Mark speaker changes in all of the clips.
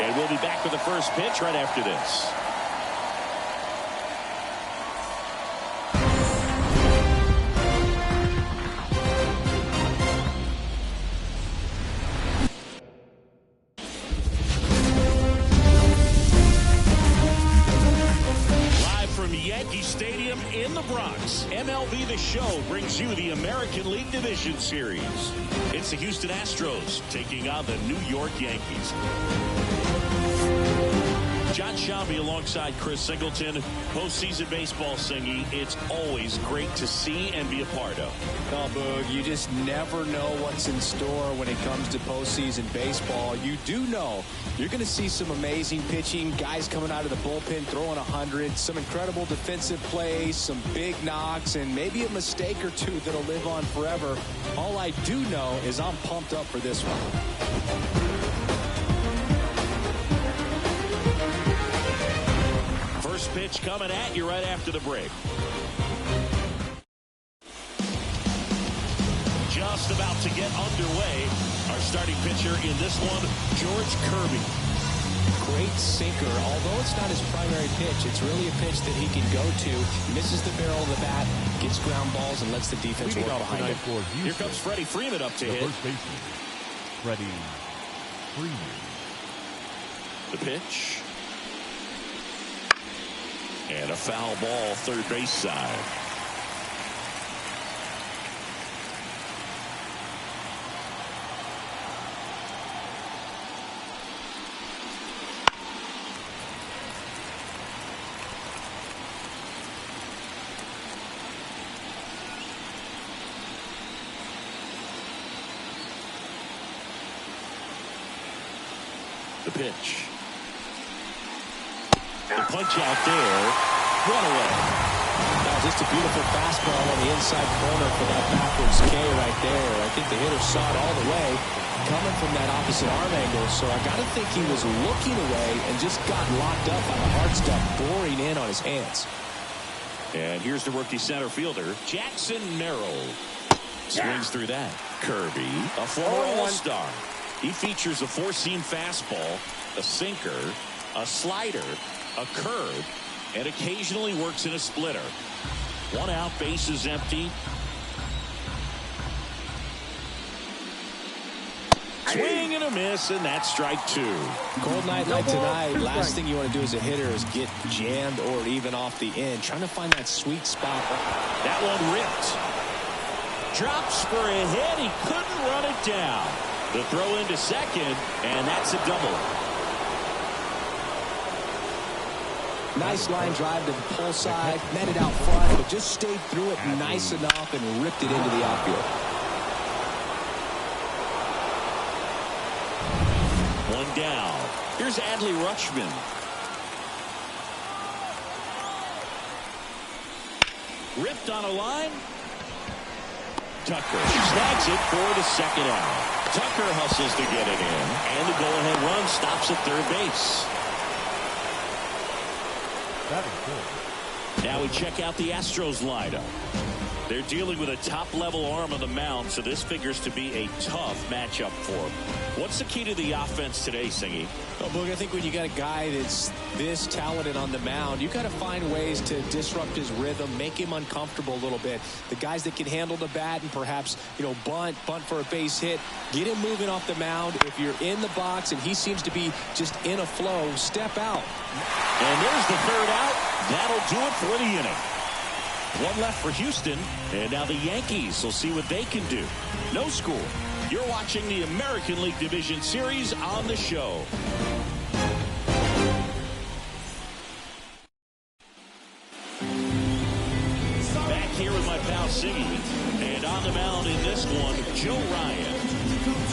Speaker 1: And we'll be back with the first pitch right after this.
Speaker 2: Yankee Stadium in the Bronx, MLB The Show brings you the American League Division Series. It's the Houston Astros taking on the New York Yankees. John Shambi alongside Chris Singleton. Postseason baseball, Singy, it's always great to see and be a part of.
Speaker 3: Oh, Boog, you just never know what's in store when it comes to postseason baseball. You do know you're going to see some amazing pitching, guys coming out of the bullpen throwing 100, some incredible defensive plays, some big knocks, and maybe a mistake or two that'll live on forever. All I do know is I'm pumped up for this one.
Speaker 2: First pitch coming at you right after the break. Just about to get underway. Our starting pitcher in this one, George Kirby.
Speaker 3: Great sinker. Although it's not his primary pitch, it's really a pitch that he can go to. Misses the barrel of the bat, gets ground balls, and lets the defense work behind him.
Speaker 2: Here comes Freddie Freeman up to hit.
Speaker 4: First baseman, Freddie Freeman.
Speaker 2: The pitch. And a foul ball, third base side. The pitch. The punch out there. Run away.
Speaker 3: Now just a beautiful fastball on the inside corner for that backwards K right there. I think the hitter saw it all the way coming from that opposite arm angle. So I got to think he was looking away and just got locked up on the hard stuff, boring in on his hands.
Speaker 2: And here's the rookie center fielder, Jackson Merrill. Swings through that. Kirby, a former All-Star. He features a four-seam fastball, a sinker, a slider, a curve, and occasionally works in a splitter. One out, base is empty. Swing and a miss, and that's strike two.
Speaker 3: Cold night like tonight, last thing you want to do as a hitter is get jammed or even off the end. Trying to find that sweet spot.
Speaker 2: That one ripped. Drops for a hit. He couldn't run it down. The throw into second, and that's a double.
Speaker 3: Nice line drive to the pull side, netted out front, but just stayed through it nice enough and ripped it into the outfield.
Speaker 2: One down. Here's Adley Rutschman. Ripped on a line. Tucker snags it for the second out. Tucker hustles to get it in, and the go-ahead run stops at third base. Now we check out the Astros lineup. They're dealing with a top-level arm on the mound, so this figures to be a tough matchup for them. What's the key to the offense today, Singy?
Speaker 3: Well, Boog, I think when you got a guy that's this talented on the mound, you got to find ways to disrupt his rhythm, make him uncomfortable a little bit. The guys that can handle the bat and perhaps, bunt for a base hit, get him moving off the mound. If you're in the box and he seems to be just in a flow, step out.
Speaker 2: And there's the third out. That'll do it for the inning. One left for Houston, and now the Yankees will see what they can do. No score. You're watching the American League Division Series on the show. Back here with my pal Siggy, and on the mound in this one, Joe Ryan.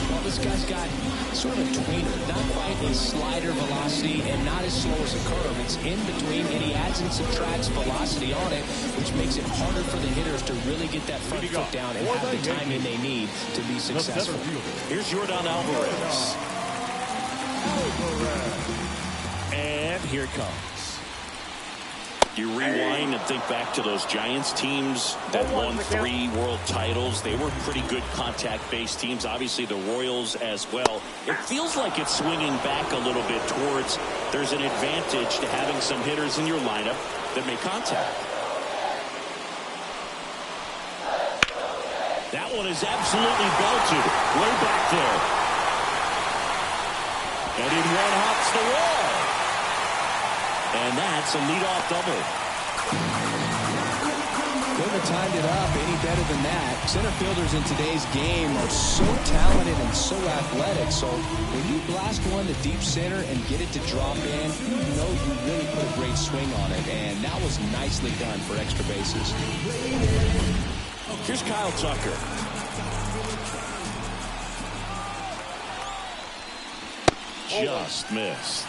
Speaker 3: Well, this guy's got sort of a tweener, not quite a slider velocity and not as slow as a curve. It's in between, and he adds and subtracts velocity on it, which makes it harder for the hitters to really get that front foot down and have the timing they need to be successful.
Speaker 2: Here's Jordan Alvarez. And here it comes. You rewind and think back to those Giants teams that won 3 world titles. They were pretty good contact-based teams. Obviously, the Royals as well. It feels like it's swinging back a little bit towards there's an advantage to having some hitters in your lineup that make contact. That one is absolutely belted way back there. And in one hops the wall. And that's a leadoff double.
Speaker 3: Couldn't have timed it up any better than that. Center fielders in today's game are so talented and so athletic. So when you blast one to deep center and get it to drop in, you know you really put a great swing on it. And that was nicely done for extra bases.
Speaker 2: Here's Kyle Tucker. Just missed.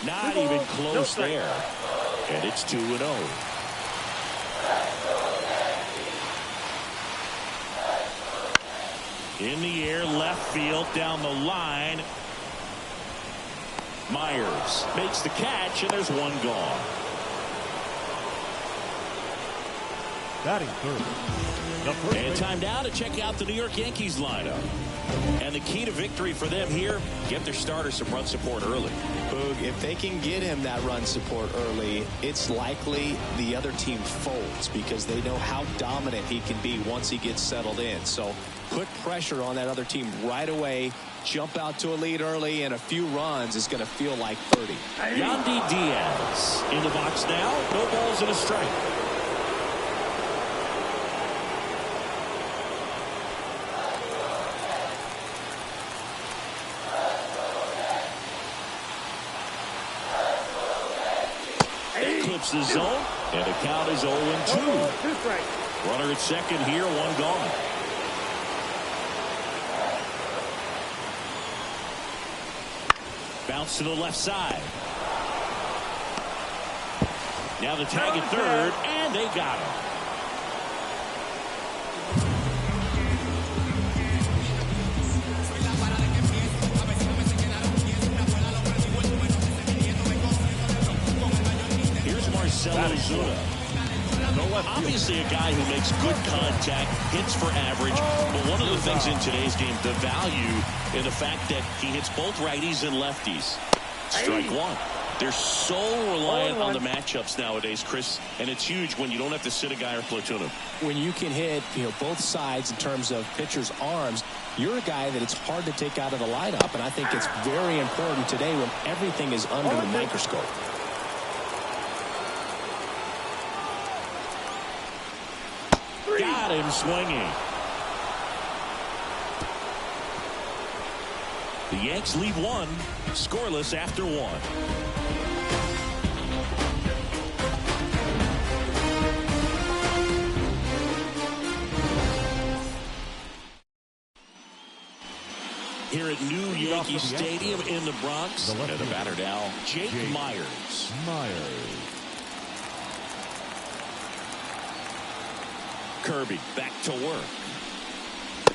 Speaker 2: Not even close there. And it's 2-0. In the air, left field, down the line. Myers makes the catch, and there's one gone.
Speaker 4: Batting third.
Speaker 2: And time now to check out the New York Yankees lineup. And the key to victory for them here, get their starter some run support early.
Speaker 3: Boog, if they can get him that run support early, it's likely the other team folds because they know how dominant he can be once he gets settled in. So put pressure on that other team right away. Jump out to a lead early, and a few runs is going to feel like 30.
Speaker 2: Yandy Diaz in the box now. No balls and a strike. Clips the zone, and the count is 0-2. Runner at second here, one gone. Bounce to the left side. Now the tag at third, and they got him. Obviously a guy who makes good contact, hits for average, but one of the things in today's game, the value in the fact that he hits both righties and lefties. Strike one. They're so reliant on the matchups nowadays, Chris, and it's huge when you don't have to sit a guy or platoon him.
Speaker 3: When you can hit, both sides in terms of pitchers' arms, you're a guy that it's hard to take out of the lineup, and I think it's very important today when everything is under the microscope.
Speaker 2: Got him swinging. The Yanks lead one, scoreless after one. Here at New Yankee Stadium in the Bronx, and the batter now, Jake Myers. Kirby back to work.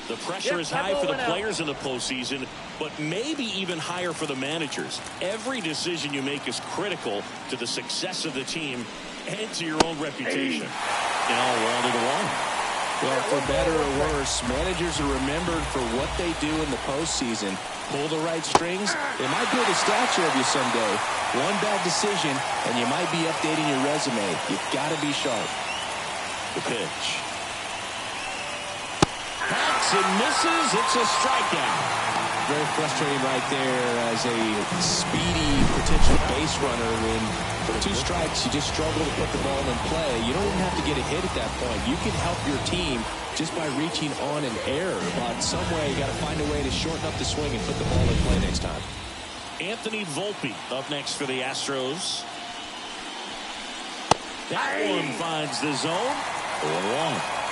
Speaker 2: The pressure is high for the players in the postseason, but maybe even higher for the managers. Every decision you make is critical to the success of the team and to your own reputation. Now 1-1.
Speaker 3: Well, for better or worse, managers are remembered for what they do in the postseason. Pull the right strings, they might build a statue of you someday. One bad decision, and you might be updating your resume. You've got to be sharp.
Speaker 2: The pitch. Hacks and misses. It's a strikeout.
Speaker 3: Very frustrating right there as a speedy potential base runner. When for 2 strikes, you just struggle to put the ball in play. You don't even have to get a hit at that point. You can help your team just by reaching on an error. But some way, you got to find a way to shorten up the swing and put the ball in play next time.
Speaker 2: Anthony Volpe up next for the Astros. That one finds the zone. 1-1.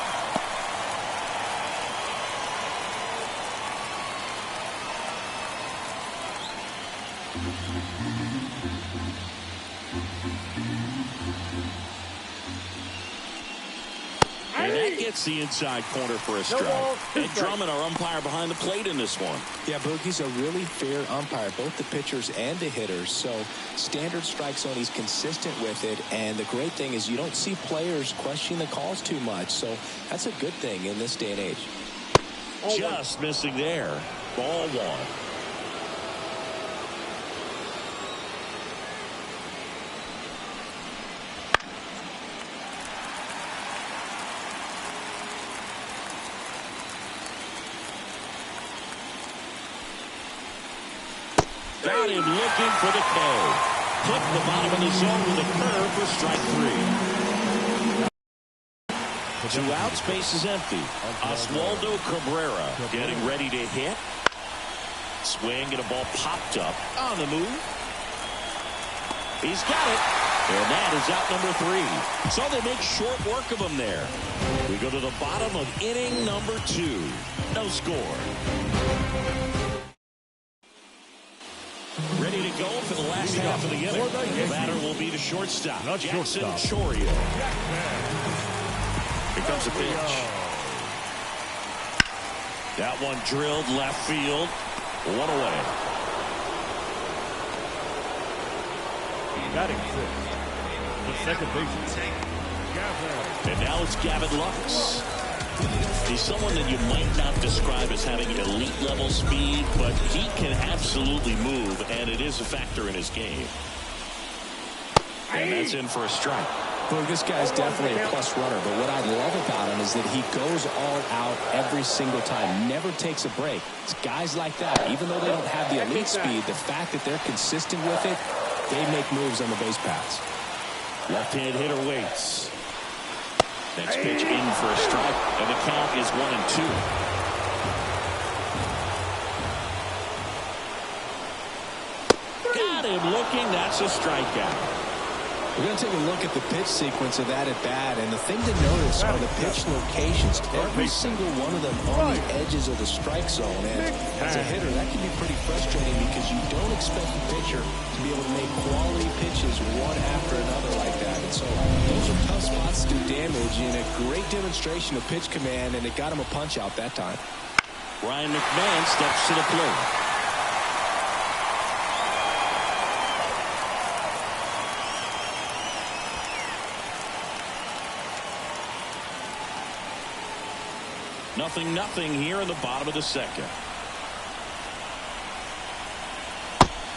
Speaker 2: And that gets the inside corner for a strike. And Drummond, our umpire behind the plate in this one.
Speaker 3: Yeah, Boogie's a really fair umpire, both the pitchers and the hitters. So standard strike zone, he's consistent with it. And the great thing is you don't see players questioning the calls too much. So that's a good thing in this day and age.
Speaker 2: Just missing there. Ball one. Got him looking for the K. Clip the bottom of the zone with a curve for strike three. 2 outs, base is empty. Oswaldo Cabrera getting ready to hit. Swing and a ball popped up on the move. He's got it. And that is out number 3. So they make short work of him there. We go to the bottom of inning number 2. No score. Ready to go for the last half of the inning. The batter will be the shortstop, Jackson Chourio. Here comes a pitch. That one drilled left field. 1 away.
Speaker 4: Batting 6. The second baseman.
Speaker 2: And now it's Gavin Lux. He's someone that you might not describe as having elite level speed, but he can absolutely move, and it is a factor in his game. And that's in for a strike.
Speaker 3: Well, this guy's definitely a plus runner, but what I love about him is that he goes all out every single time, never takes a break. It's guys like that, even though they don't have the elite speed, the fact that they're consistent with it, they make moves on the base paths.
Speaker 2: Left-hand hitter waits. Next pitch in for a strike, and the count is 1-2. Got him looking. That's a strikeout.
Speaker 3: We're going to take a look at the pitch sequence of that at bat, and the thing to notice are the pitch locations. Every single one of them on the edges of the strike zone. And as a hitter, that can be pretty frustrating because you don't expect the pitcher to be able to make quality pitches one after another like that. And so those are tough spots to do damage, and a great demonstration of pitch command, and it got him a punch out that time.
Speaker 2: Ryan McMahon steps to the plate. Nothing here in the bottom of the second.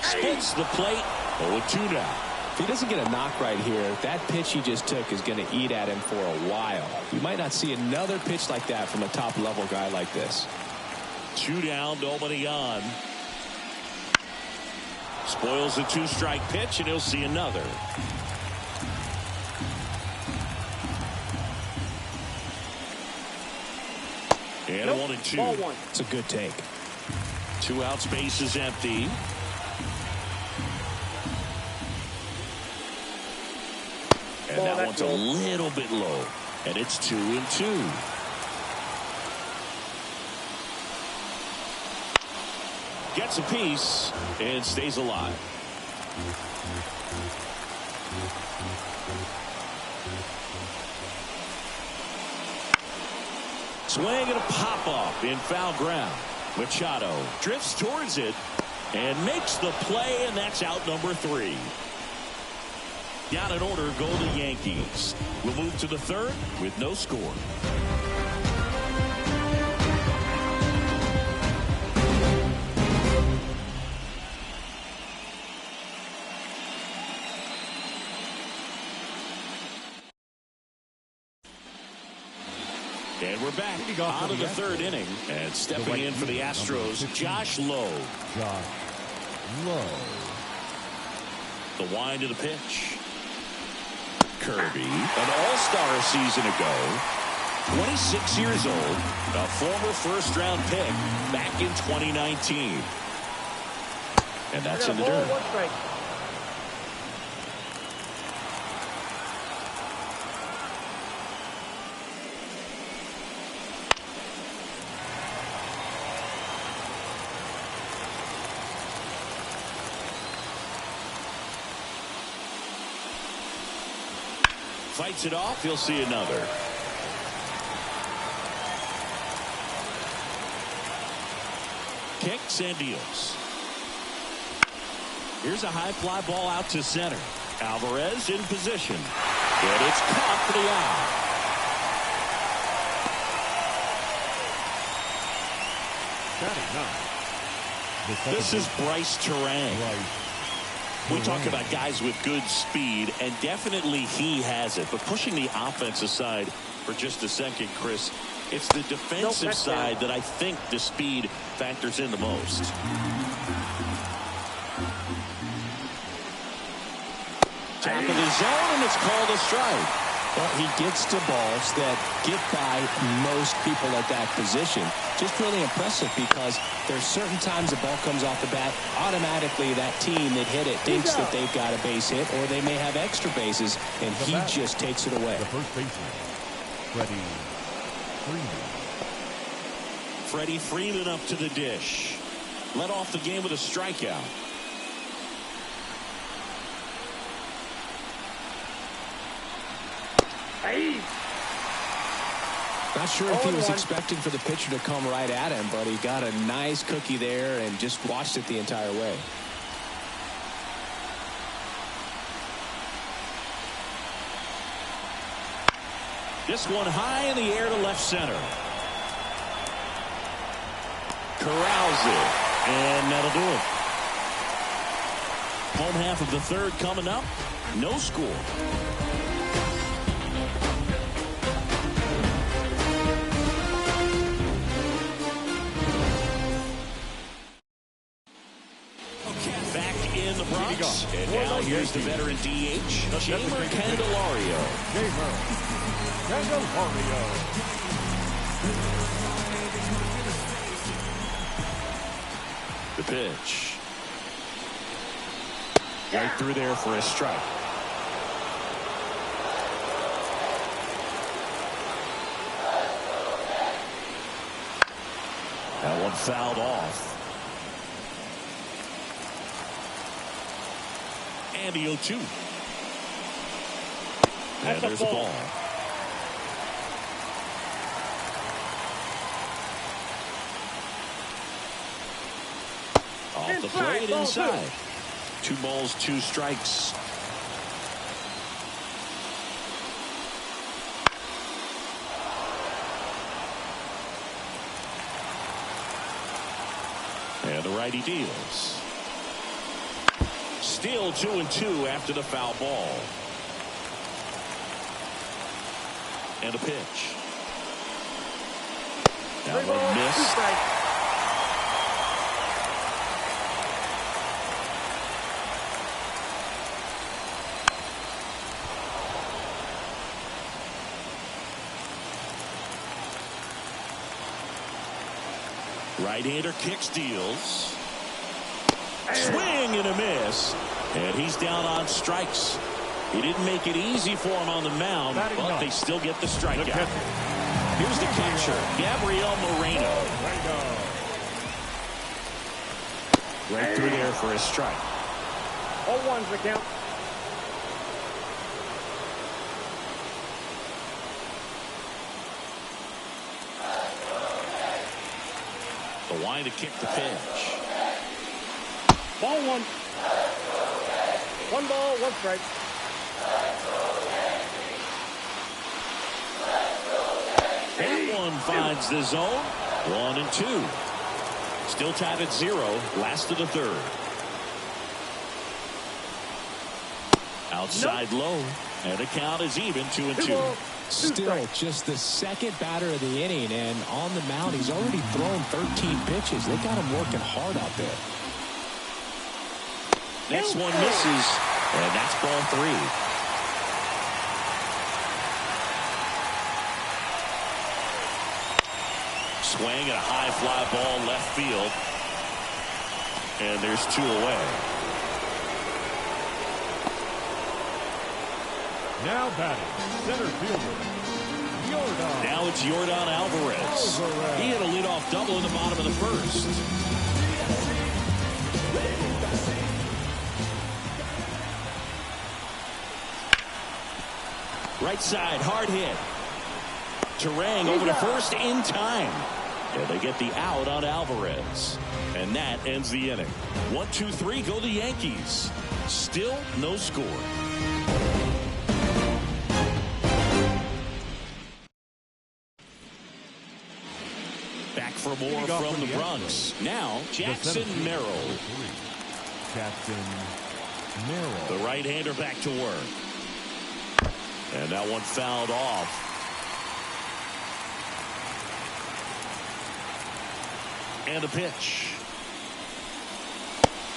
Speaker 2: Spins the plate. 0-2 now.
Speaker 3: If he doesn't get a knock right here, that pitch he just took is going to eat at him for a while. We might not see another pitch like that from a top-level guy like this.
Speaker 2: 2 down, nobody on. Spoils the 2-strike pitch, and he'll see another. And 1-2.
Speaker 3: It's a good take.
Speaker 2: 2 outs, base is empty. And that one's a little bit low. And it's 2-2. Gets a piece and stays alive. Swing and a pop-up in foul ground. Mykyta drifts towards it and makes the play, and that's out number 3. Down in order go the Yankees. We'll move to the third with no score. And we're back out of the third inning. And stepping in for the Astros, Josh Lowe. The wind of the pitch. Kirby, an all-star season ago. 26 years old. A former first-round pick back in 2019. And that's in the dirt. Fights it off. He'll see another. Kicks and deals. Here's a high fly ball out to center. Alvarez in position. And it's caught for the out. This is Bryce Terang. We talk about guys with good speed, and definitely he has it. But pushing the offense aside for just a second, Chris, it's the defensive side that I think the speed factors in the most. Top of the zone, and it's called a strike.
Speaker 3: Well, he gets to balls that get by most people at that position. Just really impressive because there's certain times the ball comes off the bat, automatically that team that hit it thinks that they've got a base hit, or they may have extra bases, and he just takes it away.
Speaker 4: The first baseman, Freddie Freeman.
Speaker 2: Freddie Freeman up to the dish. Led off the game with a strikeout.
Speaker 3: Not sure if he was expecting for the pitcher to come right at him, but he got a nice cookie there and just watched it the entire way.
Speaker 2: This one high in the air to left center. Corrals it, and that'll do it. Home half of the third coming up. No score. And now here's the veteran DH, Jeimer Candelario. The pitch. Right through there for a strike. That one fouled off. And the 0-2. And there's a ball. Off the plate inside. 2 balls, 2 strikes. And the righty deals. Still 2-2 after the foul ball. And a pitch. That one missed. Right-hander kicks, deals. Swing and a miss. And he's down on strikes. He didn't make it easy for him on the mound, but they still get the strikeout. Here's the catcher, Gabriel Moreno. Right through there for a strike.
Speaker 5: 0-1's the count.
Speaker 2: The line to kick the pitch.
Speaker 5: Ball 1. 1 ball, 1 strike.
Speaker 2: That one finds the zone. 1-2. Still tied at 0. Last of the third. Outside low. And the count is even 2-2.
Speaker 3: Still just the second batter of the inning, and on the mound he's already thrown 13 pitches. They got him working hard out there.
Speaker 2: Next one misses, and that's ball 3. Swing and a high fly ball left field. And there's 2 away.
Speaker 4: Now batting, center fielder, Yordan.
Speaker 2: Now it's Yordan Alvarez. He hit a leadoff double in the bottom of the first. Right side, hard hit. Terang over to first in time. And they get the out on Alvarez. And that ends the inning. 1-2-3, go the Yankees. Still no score. Back for more from the Bronx. Now, Jackson Merrill.
Speaker 4: Jackson Merrill.
Speaker 2: The right-hander back to work. And that one fouled off. And a pitch.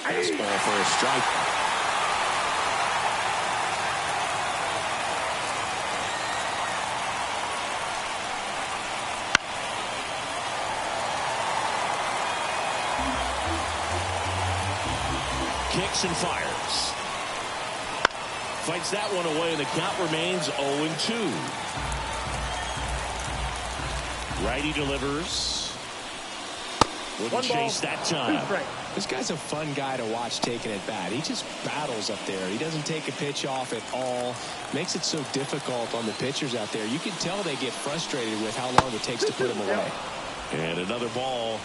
Speaker 2: Fastball for a strike. Kicks and fires. Fights that one away, and the count remains 0-2. Righty delivers. Wouldn't chase that time.
Speaker 3: This guy's a fun guy to watch taking at bat. He just battles up there. He doesn't take a pitch off at all. Makes it so difficult on the pitchers out there. You can tell they get frustrated with how long it takes to put him away.
Speaker 2: And another ball.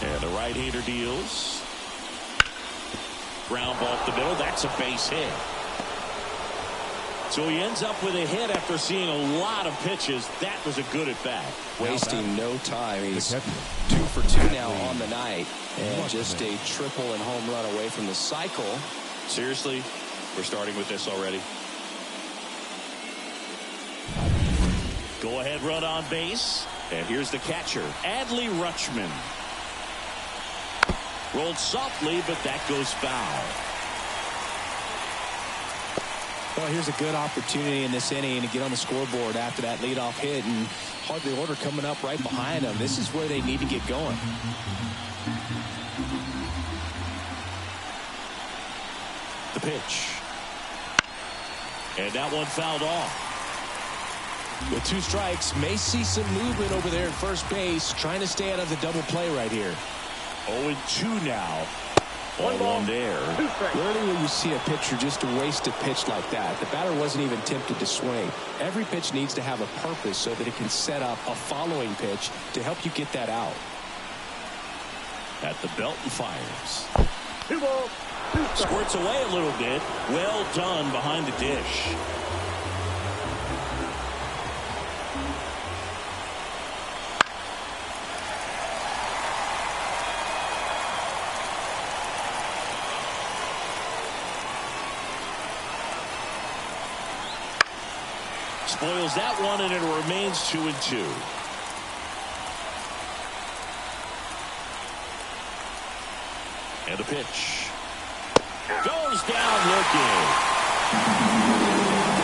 Speaker 2: And the right-hander deals. Ground ball up the middle. That's a base hit. So he ends up with a hit after seeing a lot of pitches. That was a good at-bat.
Speaker 3: Wasting no time. He's 2 for 2 now on the night. And just a triple and home run away from the cycle.
Speaker 2: Seriously? We're starting with this already? Go-ahead run on base. And here's the catcher, Adley Rutschman. Rolled softly, but that goes foul.
Speaker 3: Well, here's a good opportunity in this inning to get on the scoreboard after that leadoff hit, and hardly order coming up right behind them. This is where they need to get going.
Speaker 2: The pitch. And that one fouled off.
Speaker 3: With 2 strikes, may see some movement over there at first base, trying to stay out of the double play right here.
Speaker 2: 0-2 now. One there.
Speaker 3: Rarely will you see a pitcher just waste a pitch like that. The batter wasn't even tempted to swing. Every pitch needs to have a purpose so that it can set up a following pitch to help you get that out.
Speaker 2: At the belt and fires.
Speaker 5: 2 balls.
Speaker 2: Squirts away a little bit. Well done behind the dish. Spoils that one, and it remains 2-2. And a pitch. Goes down looking.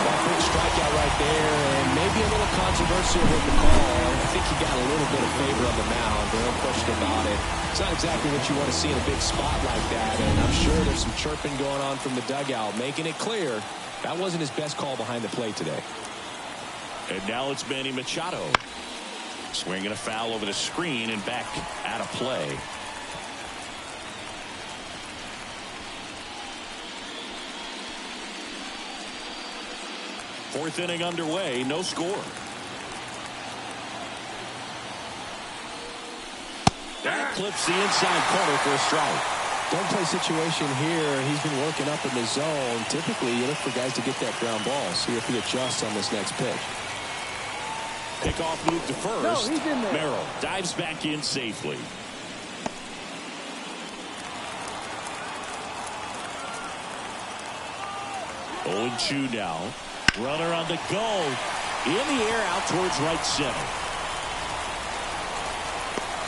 Speaker 3: Well, big strikeout right there, and maybe a little controversial with the call. I think he got a little bit of favor on the mound. No question about it. It's not exactly what you want to see in a big spot like that, and I'm sure there's some chirping going on from the dugout, making it clear that wasn't his best call behind the plate today.
Speaker 2: And now it's Manny Machado. Swinging a foul over the screen and back out of play. Fourth inning underway, no score. That clips the inside corner for a strike.
Speaker 3: Don't play situation here. He's been working up in the zone. Typically, you look for guys to get that ground ball. See if he adjusts on this next pitch.
Speaker 2: Pickoff move to first.
Speaker 5: No, he's in there.
Speaker 2: Merrill dives back in safely. Oh, 0-2 now. Runner on the go. In the air out towards right center.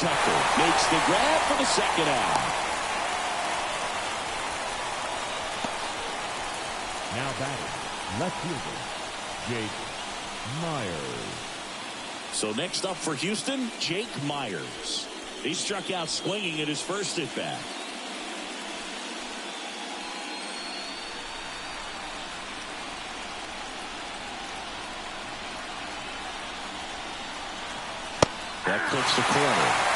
Speaker 2: Tucker makes the grab for the second out.
Speaker 4: Now batting, left fielder, Jake Myers.
Speaker 2: So next up for Houston, Jake Myers. He struck out swinging at his first at bat. That clips the corner.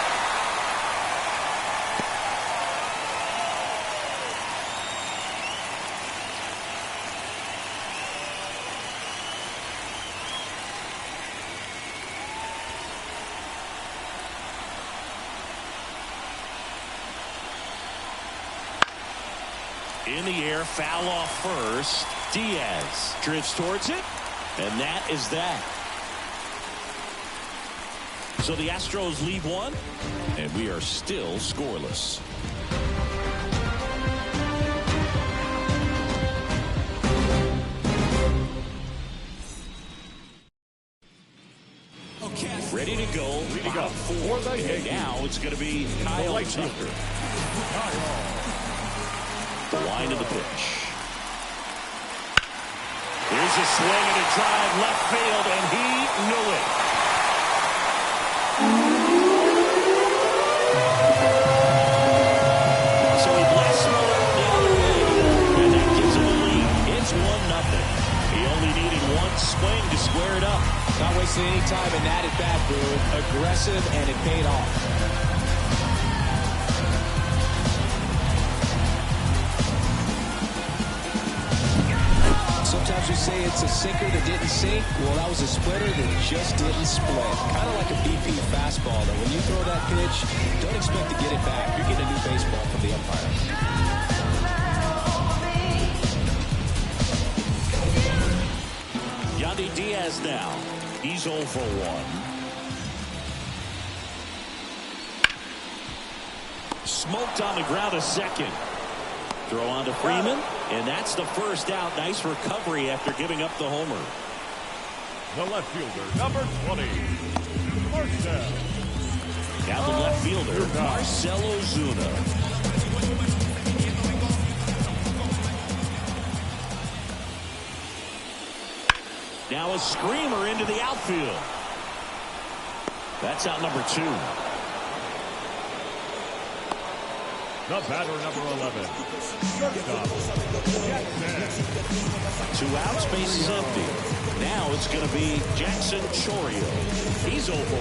Speaker 2: In the air, foul off first. Diaz drifts towards it, and that is that. So the Astros lead one, and we are still scoreless. Ready to go. Four. And now it's going to be Kyle Tucker. The line of the pitch. Here's a swing and a drive left field, and he knew it. So he blasts one the other way, and that gives him a lead. It's 1-0. He only needed one swing to square it up.
Speaker 3: Not wasting any time in that at bat, Boone. Aggressive, and it paid off. Sometimes we say it's a sinker that didn't sink. Well, that was a splitter that just didn't split. Kind of like a BP fastball, though. When you throw that pitch, don't expect to get it back. You're getting a new baseball from the umpire.
Speaker 2: Yandy Diaz now. He's 0 for 1. Smoked on the ground a second. Throw on to Freeman, and that's the first out. Nice recovery after giving up the homer.
Speaker 4: The left fielder, number 20, Marcell.
Speaker 2: Now the left fielder, Marcell Ozuna. Now a screamer into the outfield. That's out number 2.
Speaker 4: The batter, number 11. Shortstop,
Speaker 2: 2 outs, base is empty. Now it's going to be Jackson Chourio. He's 0 for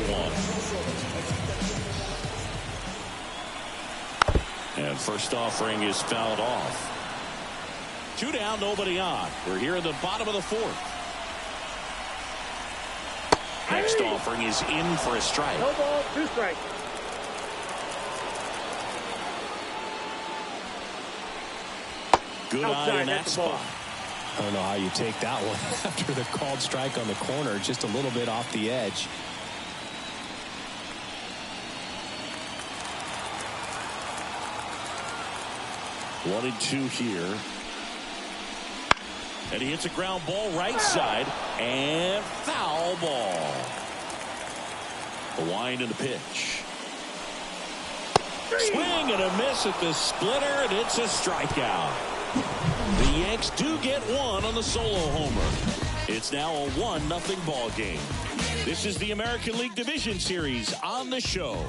Speaker 2: 1. And first offering is fouled off. 2 down, nobody on. We're here in the bottom of the 4th. Next offering is in for a strike.
Speaker 5: No ball, 2 strikes.
Speaker 2: Good eye in that spot.
Speaker 3: I don't know how you take that one after the called strike on the corner, just a little bit off the edge.
Speaker 2: One and 2 here. And he hits a ground ball right side, and foul ball. The wind and the pitch. Swing and a miss at the splitter, and it's a strikeout. The Yanks do get one on the solo homer. It's now a 1-0 ball game. This is the American League Division Series on the show.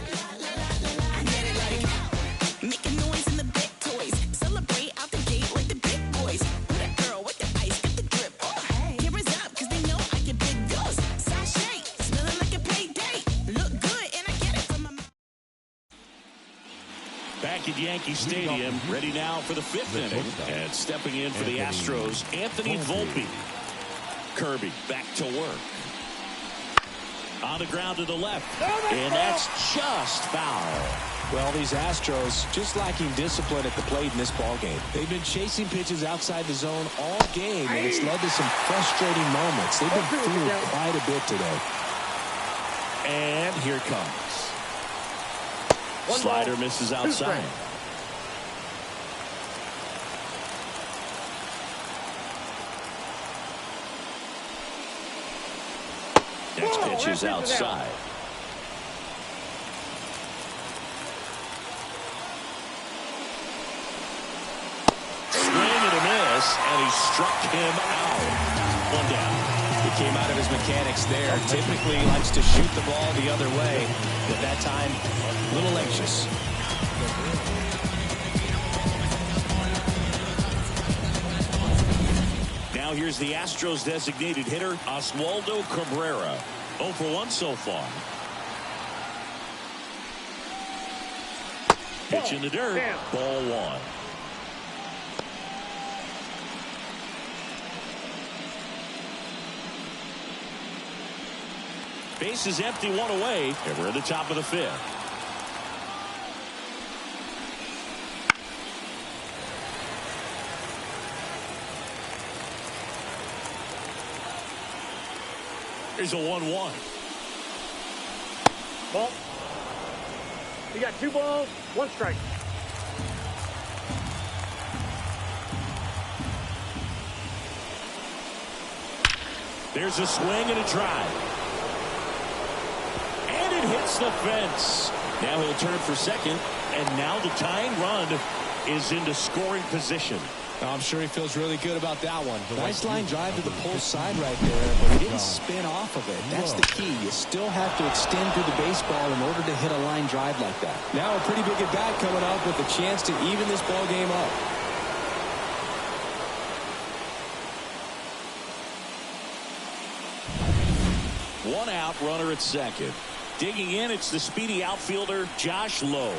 Speaker 6: Making noise in the big toys. Celebrate out the gate like the big boys. That girl with the ice, get the drip. Oh, hey. Tear us up, cause they know I get big dose. Sashay, smelling like a payday. Look good, and I get it from my mouth.
Speaker 2: Back at Yankee Stadium, ready now for the 5th inning. And stepping in for the Astros, Anthony Volpe. Kirby back to work. On the ground to the left. And that's just foul.
Speaker 3: Well, these Astros just lacking discipline at the plate in this ball game. They've been chasing pitches outside the zone all game, and it's led to some frustrating moments. They've been through quite a bit today.
Speaker 2: And here it comes. Slider misses outside. Next pitch is outside. Swing and a miss, and he struck him out. 1 down.
Speaker 3: He came out of his mechanics there. Typically likes to shoot the ball the other way, but that time a little anxious.
Speaker 2: Now here's the Astros designated hitter, Oswaldo Cabrera. 0 for 1 so far. Pitch in the dirt.
Speaker 5: Damn.
Speaker 2: Ball one. Base is empty, one away, and we're at the top of the fifth. Here's a 1-1.
Speaker 5: Ball. You got 2 balls, 1 strike.
Speaker 2: There's a swing and a drive. And it hits the fence. Now he'll turn for second, and now the tying run is into scoring position.
Speaker 3: I'm sure he feels really good about that one. Nice line drive to the pole side right there, but he didn't spin off of it. That's the key. You still have to extend through the baseball in order to hit a line drive like that. Now a pretty big at bat coming up with a chance to even this ball game up.
Speaker 2: One out, runner at second. Digging in, it's the speedy outfielder, Josh Lowe.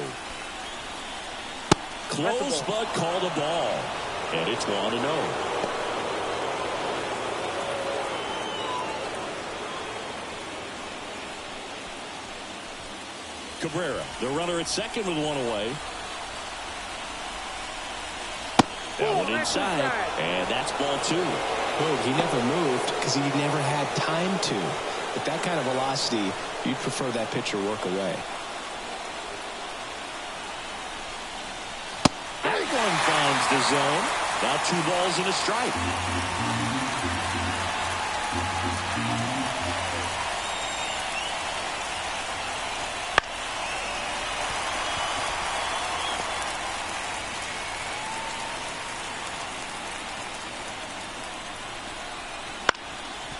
Speaker 2: Close, but called a ball. And it's 1-0. Cabrera, the runner at second with one away. That one inside, and that's ball 2.
Speaker 3: Oh, he never moved because he never had time to. With that kind of velocity, you'd prefer that pitcher work away.
Speaker 2: That one finds the zone. Now 2 balls and a strike.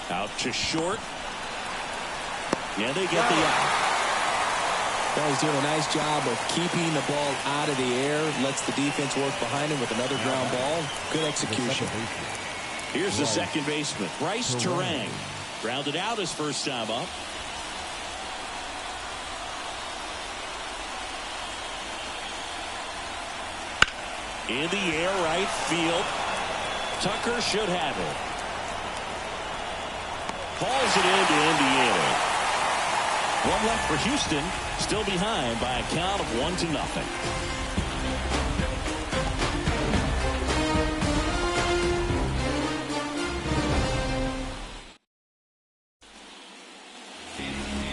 Speaker 2: Out to short. Yeah, they get the out.
Speaker 3: Well, he's doing a nice job of keeping the ball out of the air. Lets the defense work behind him with another ground ball. Good execution.
Speaker 2: Here's the second baseman, Bryce Turang. Grounded out his first time up. In the air, right field. Tucker should have it. Hauls it into Indiana. One left for Houston, still behind by a count of 1-0.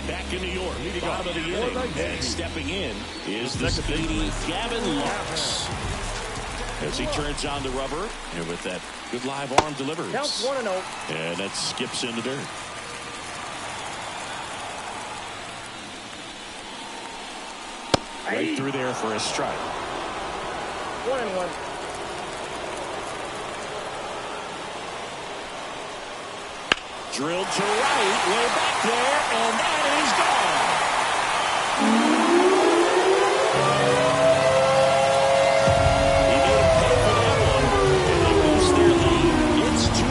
Speaker 2: Back in New York, bottom of the inning, and stepping in is the speedy Gavin Lux. As he turns on the rubber, and with that good live arm delivers.
Speaker 5: Counts 1-0.
Speaker 2: And that skips in the dirt. Right through there for a strike.
Speaker 5: 1-1.
Speaker 2: Drilled to right, way back there, and that is gone. He made a pay for that one, and they boost their lead. It's 2-0.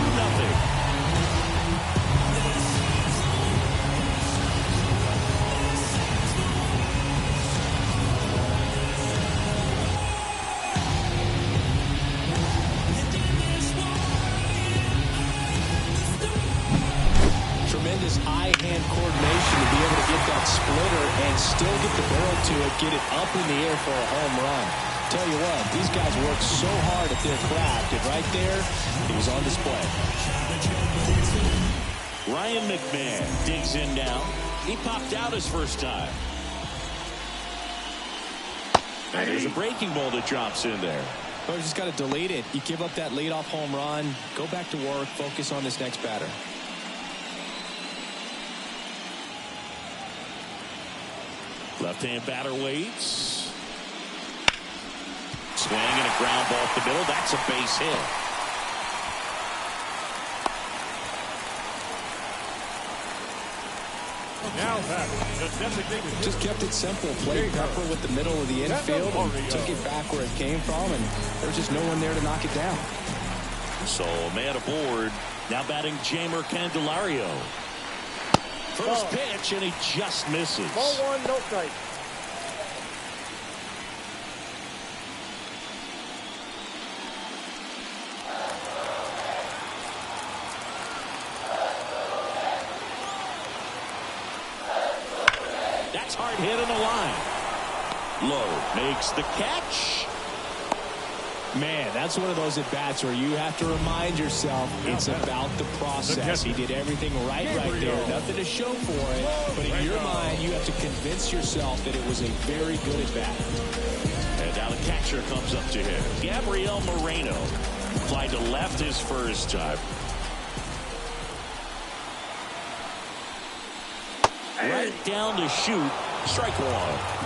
Speaker 3: Tremendous eye-hand coordination to be able to get that splitter and still get the barrel to it, get it up in the air for a home run. Tell you what, these guys work so hard at their craft, and right there, he was on display.
Speaker 2: Ryan McMahon digs in now. He popped out his first time. And there's a breaking ball that drops in there.
Speaker 3: But you just got to delete it. You give up that leadoff home run, go back to work, focus on this next batter.
Speaker 2: Left-hand batter waits. Swing and a ground ball up the middle. That's a base hit.
Speaker 5: Now back.
Speaker 3: Just kept it simple. Played Pepper with the middle of the infield and took it back where it came from, and there's just no one there to knock it down.
Speaker 2: So a man aboard. Now batting Jamer Candelario. First pitch, and he just misses.
Speaker 5: Ball 1, no strike.
Speaker 2: It's hard hit in the line. Low makes the catch.
Speaker 3: Man, that's one of those at-bats where you have to remind yourself it's about the process. He did everything right there. Nothing to show for it. But in your mind, you have to convince yourself that it was a very good at-bat.
Speaker 2: And now the catcher comes up to him. Gabriel Moreno flied to left his first time. Right down to shoot. Strike one.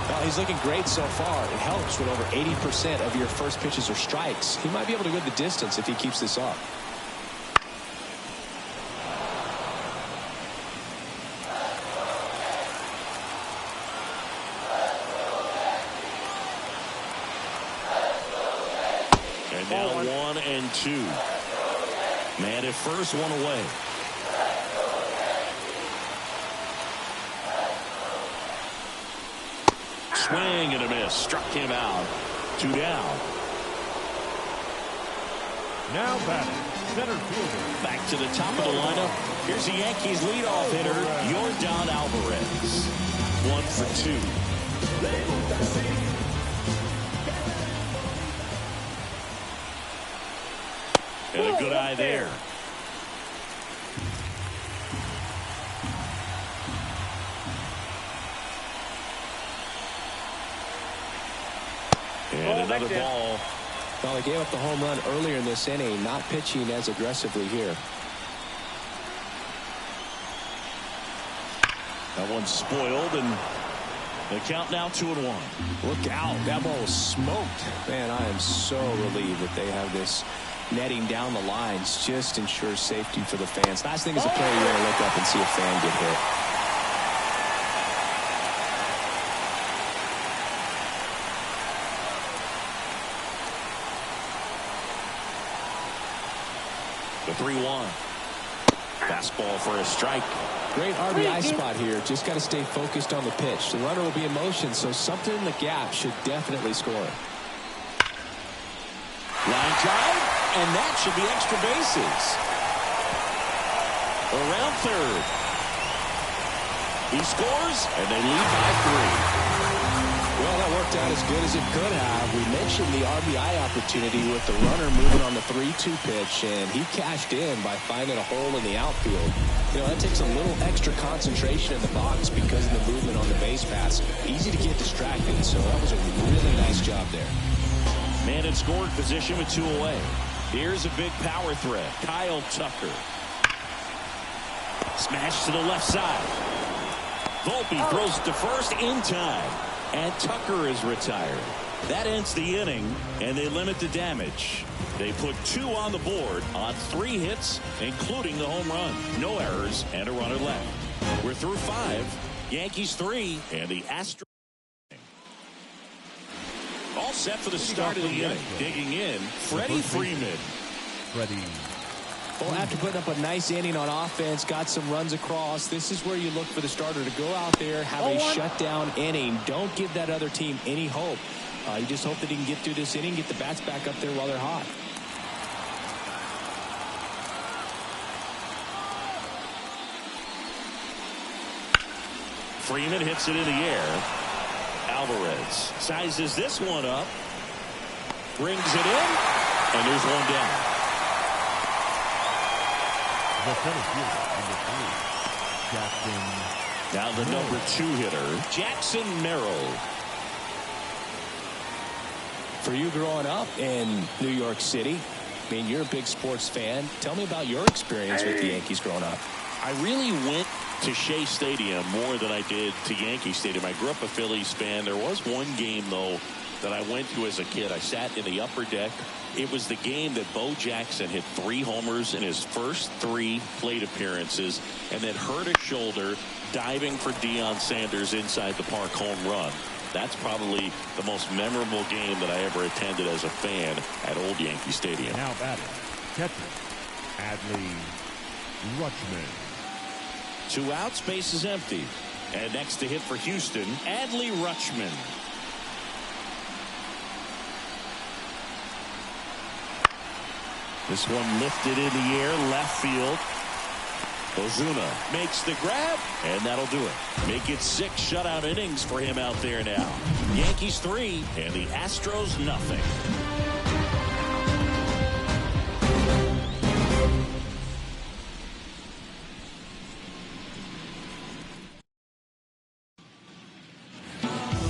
Speaker 3: Well, he's looking great so far. It helps when over 80% of your first pitches are strikes. He might be able to go the distance if he keeps this up.
Speaker 2: And now 1-2. Man at first, one away. Swing and a miss. Struck him out. 2 down.
Speaker 4: Now batting, center fielder.
Speaker 2: Back to the top of the lineup. Here's the Yankees leadoff hitter, Yordan Alvarez. 1 for 2. And a good eye there. And another ball.
Speaker 3: Well, they gave up the home run earlier in this inning, not pitching as aggressively here.
Speaker 2: That one's spoiled, and the count now 2-1.
Speaker 3: Look out. That ball was smoked. Man, I am so relieved that they have this netting down the lines. Just ensures safety for the fans. Last thing as a player, you want to look up and see a fan get hit.
Speaker 2: The 3-1. Fastball for a strike.
Speaker 3: Great RBI spot here. Just got to stay focused on the pitch. The runner will be in motion, so something in the gap should definitely score.
Speaker 2: Line drive, and that should be extra bases. Around third. He scores, and they lead by 3.
Speaker 3: Well, that worked out as good as it could have. We mentioned the RBI opportunity with the runner moving on the 3-2 pitch, and he cashed in by finding a hole in the outfield. You know, that takes a little extra concentration in the box because of the movement on the base paths. Easy to get distracted, so that was a really nice job there.
Speaker 2: Man in scoring position with 2 away. Here's a big power threat. Kyle Tucker. Smash to the left side. Volpe throws to first in time. And Tucker is retired. That ends the inning, and they limit the damage. They put 2 on the board on 3 hits, including the home run. No errors and a runner left. We're through 5. Yankees 3 and the Astros. All set for the start of the inning. Digging in, Freddie Freeman.
Speaker 3: Well, after putting up a nice inning on offense, got some runs across, this is where you look for the starter to go out there, have a shutdown inning. Don't give that other team any hope. You just hope that he can get through this inning, get the bats back up there while they're hot.
Speaker 2: Freeman hits it in the air. Alvarez sizes this one up. Brings it in. And there's one down.
Speaker 4: The center fielder, number 3, Jackson.
Speaker 2: Now the number 2 hitter, Jackson Merrill.
Speaker 3: For you growing up in New York City, I mean, you're a big sports fan. Tell me about your experience with the Yankees growing up.
Speaker 2: I really went to Shea Stadium more than I did to Yankee Stadium. I grew up a Phillies fan. There was one game, though, that I went to as a kid. I sat in the upper deck. It was the game that Bo Jackson hit 3 homers in his first 3 plate appearances and then hurt his shoulder diving for Deion Sanders inside the park home run. That's probably the most memorable game that I ever attended as a fan at Old Yankee Stadium.
Speaker 4: Now batting, catcher, Adley Rutschman.
Speaker 2: 2 outs, base is empty. And next to hit for Houston, Adley Rutschman. This one lifted in the air, left field. Ozuna makes the grab, and that'll do it. Make it 6 shutout innings for him out there now. Yankees 3 and the Astros nothing.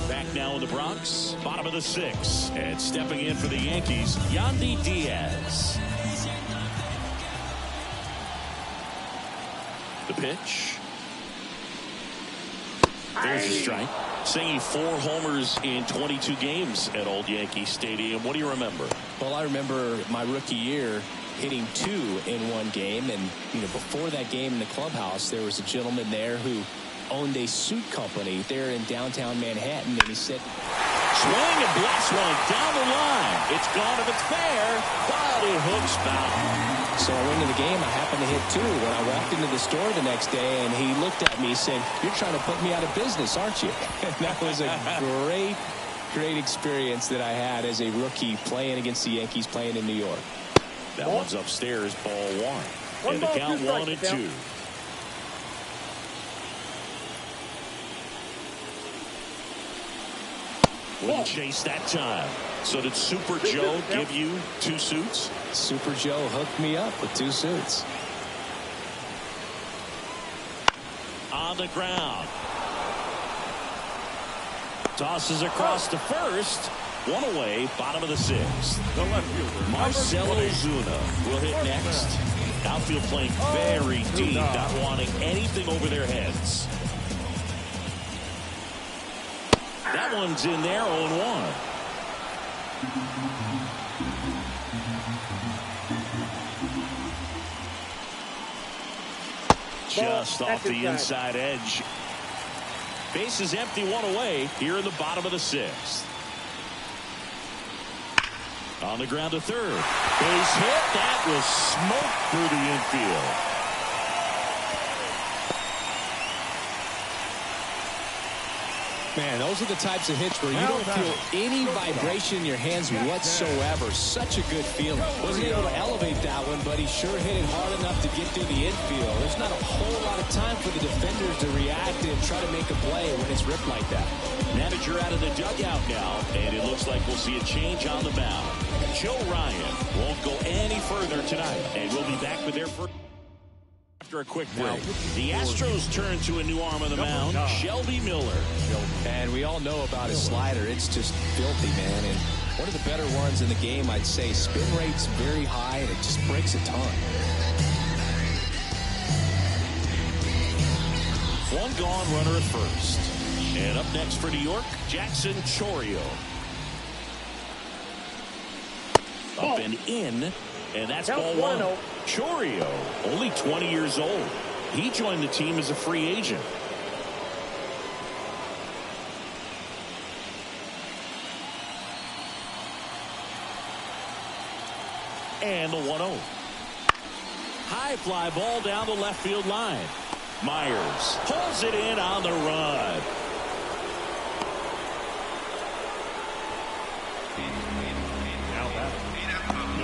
Speaker 2: Back now in the Bronx, bottom of the 6th, and stepping in for the Yankees, Yandy Diaz. The pitch. There's a strike. Saying 4 homers in 22 games at Old Yankee Stadium. What do you remember?
Speaker 3: Well, I remember my rookie year hitting 2 in one game. And, before that game in the clubhouse, there was a gentleman there who owned a suit company there in downtown Manhattan. And he said,
Speaker 2: swing and blast one down the line. It's gone if it's fair, but it hooks foul.
Speaker 3: So I went to the game. I happened to hit 2 when I walked into the store the next day, and he looked at me and said, "You're trying to put me out of business, aren't you?" And that was a great experience that I had as a rookie playing against the Yankees, playing in New York.
Speaker 2: That one's upstairs, ball 1. And the count 1 and 2. Wouldn't chase that time. So did Super Joe give you 2 suits?
Speaker 3: Super Joe hooked me up with 2 suits.
Speaker 2: On the ground. Tosses across to first. 1 away, bottom of the 6th.
Speaker 4: The left fielder,
Speaker 2: Marcell Ozuna will hit next. Outfield playing very deep, not wanting anything over their heads. That one's in there, 0-1. Just off the inside edge. Base is empty, 1 away here in the bottom of the 6th. On the ground to third. Base hit. That was smoked through the infield.
Speaker 3: Man, those are the types of hits where you don't feel any vibration in your hands whatsoever. Such a good feeling. Wasn't able to elevate that one, but he sure hit it hard enough to get through the infield. There's not a whole lot of time for the defenders to react and try to make a play when it's ripped like that.
Speaker 2: Manager out of the dugout now, and it looks like we'll see a change on the mound. Joe Ryan won't go any further tonight, and we'll be back with their first. After a quick break, the Astros turn to a new arm on the mound, Shelby Miller.
Speaker 3: And we all know about his slider. It's just filthy, man. And one of the better ones in the game, I'd say. Spin rate's very high, and it just breaks a ton.
Speaker 2: 1 gone, runner at first. And up next for New York, Jackson Chourio. Up and in. And that's ball 1. Chourio, only 20 years old. He joined the team as a free agent. And the 1-0. High fly ball down the left field line. Myers pulls it in on the run.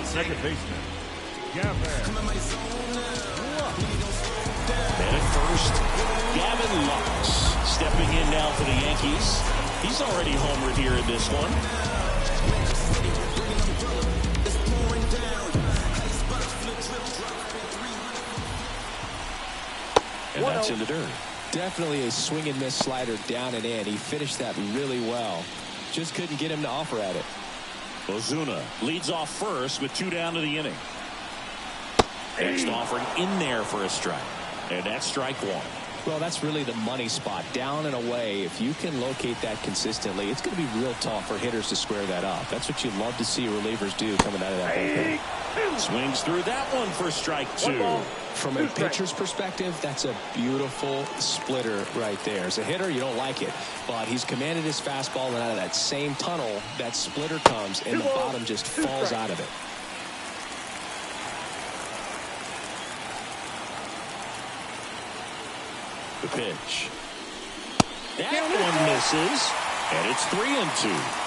Speaker 4: Second baseman, Gavin.
Speaker 2: And at first, Gavin Lux stepping in now for the Yankees. He's already homered here in this one. And that's in the dirt.
Speaker 3: Definitely a swing and miss slider down and in. He finished that really well. Just couldn't get him to offer at it.
Speaker 2: Ozuna leads off first with 2 down to the inning. Next offering in there for a strike. And that's strike 1.
Speaker 3: Well, that's really the money spot. Down and away. If you can locate that consistently, it's going to be real tough for hitters to square that up. That's what you love to see relievers do coming out of that bullpen.
Speaker 2: Swings through that one for strike 2.
Speaker 3: From a pitcher's perspective, that's a beautiful splitter right there. As a hitter, you don't like it, but he's commanded his fastball, and out of that same tunnel, that splitter comes, and the bottom just falls out of it.
Speaker 2: The pitch. That one misses, and it's 3-2.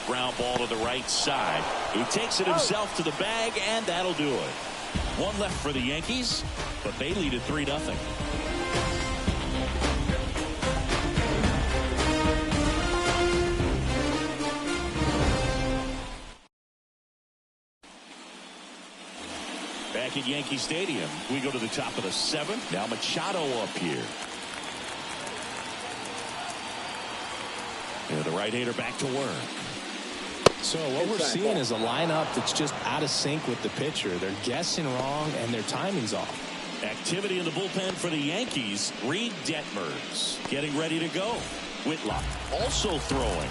Speaker 2: ground ball to the right side. He takes it himself to the bag, and that'll do it. One left for the Yankees, but they lead at 3-0. Back at Yankee Stadium, we go to the top of the 7th. Now Machado up here. And the right-hander back to work.
Speaker 3: So what we're seeing is a lineup that's just out of sync with the pitcher. They're guessing wrong, and their timing's off.
Speaker 2: Activity in the bullpen for the Yankees. Reed Detmers getting ready to go. Whitlock also throwing.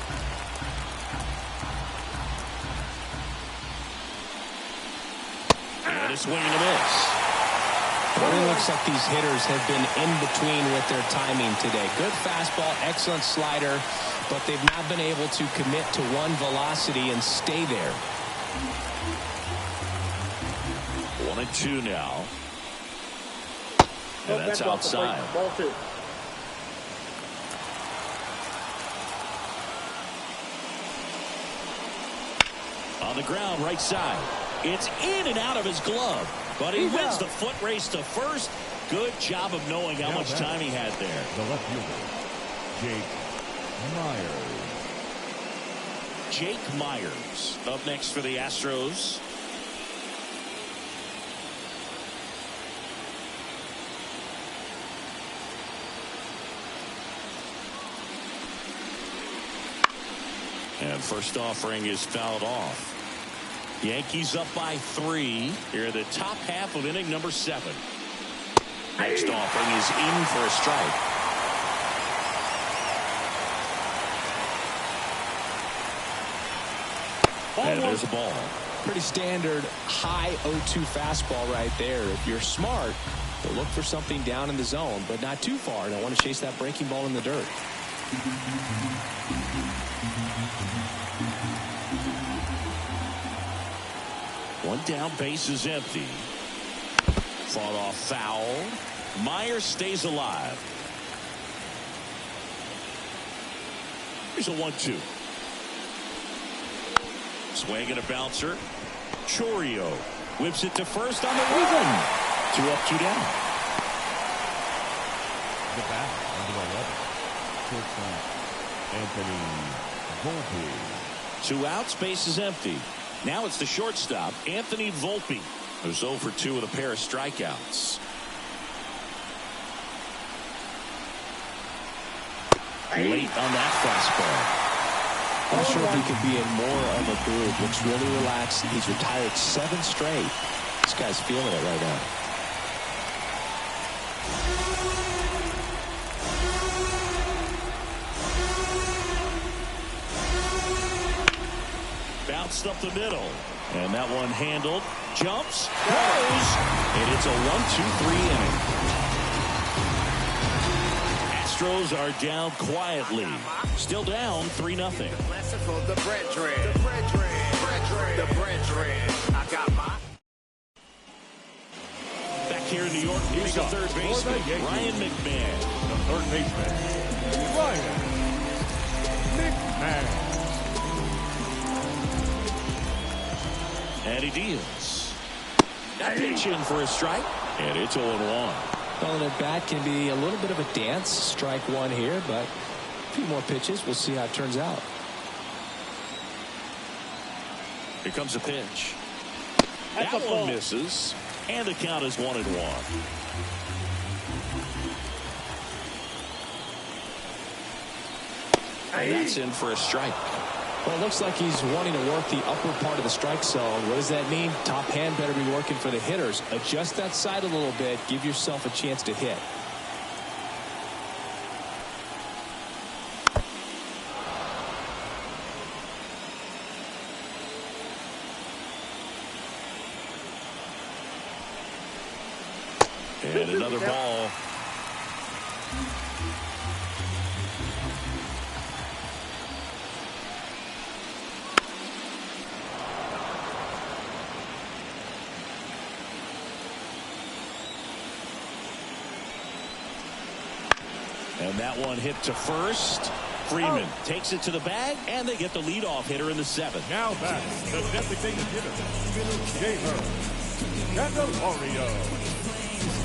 Speaker 2: And a swing and a miss.
Speaker 3: It looks like these hitters have been in between with their timing today. Good fastball, excellent slider, but they've not been able to commit to one velocity and stay there.
Speaker 2: 1-2 now. And that's outside.
Speaker 5: Ball 2.
Speaker 2: On the ground, right side. It's in and out of his glove, but he wins the foot race to first. Good job of knowing how much time he had there.
Speaker 4: The left fielder, Jake
Speaker 2: Jake
Speaker 4: Myers.
Speaker 2: Myers up next for the Astros. And first offering is fouled off. Yankees up by 3 here in the top half of inning number 7. Next offering is in for a strike. And there's a ball.
Speaker 3: Pretty standard high 0-2 fastball right there. If you're smart, you'll look for something down in the zone, but not too far. Don't want to chase that breaking ball in the dirt.
Speaker 2: One down, base is empty. Fought off foul. Myers stays alive. Here's a 1-2. Swing and a bouncer. Chorio whips it to first on the run. 2 up, 2 down.
Speaker 4: The bat, number 11. Shortstop, Anthony Volpe.
Speaker 2: 2 outs, base is empty. Now it's the shortstop, Anthony Volpe, who's 0 for 2 with a pair of strikeouts. Late on that fastball.
Speaker 3: I'm sure he could be in more of a groove. Looks really relaxed. He's retired 7 straight. This guy's feeling it right now.
Speaker 2: Bounced up the middle. And that one handled. Jumps. Goes. And it's a 1-2-3 inning. Astros are down quietly. Still down 3-0. Back here in New York, here's the third baseman, Ryan McMahon.
Speaker 4: The third baseman, Ryan McMahon.
Speaker 2: And he deals. That pitch in for a strike. And it's 0-1.
Speaker 3: Well, an at-bat can be a little bit of a dance. Strike 1 here, but a few more pitches. We'll see how it turns out.
Speaker 2: Here comes a pitch. That one misses. And the count is 1-1. And that's in for a strike.
Speaker 3: Well, it looks like he's wanting to work the upper part of the strike zone. What does that mean? Top hand better be working for the hitters. Adjust that side a little bit. Give yourself a chance to hit.
Speaker 2: And another ball. And that one hit to first. Freeman takes it to the bag, and they get the leadoff hitter in the 7th.
Speaker 4: Now back, the designated hitter, Gamer Candelario.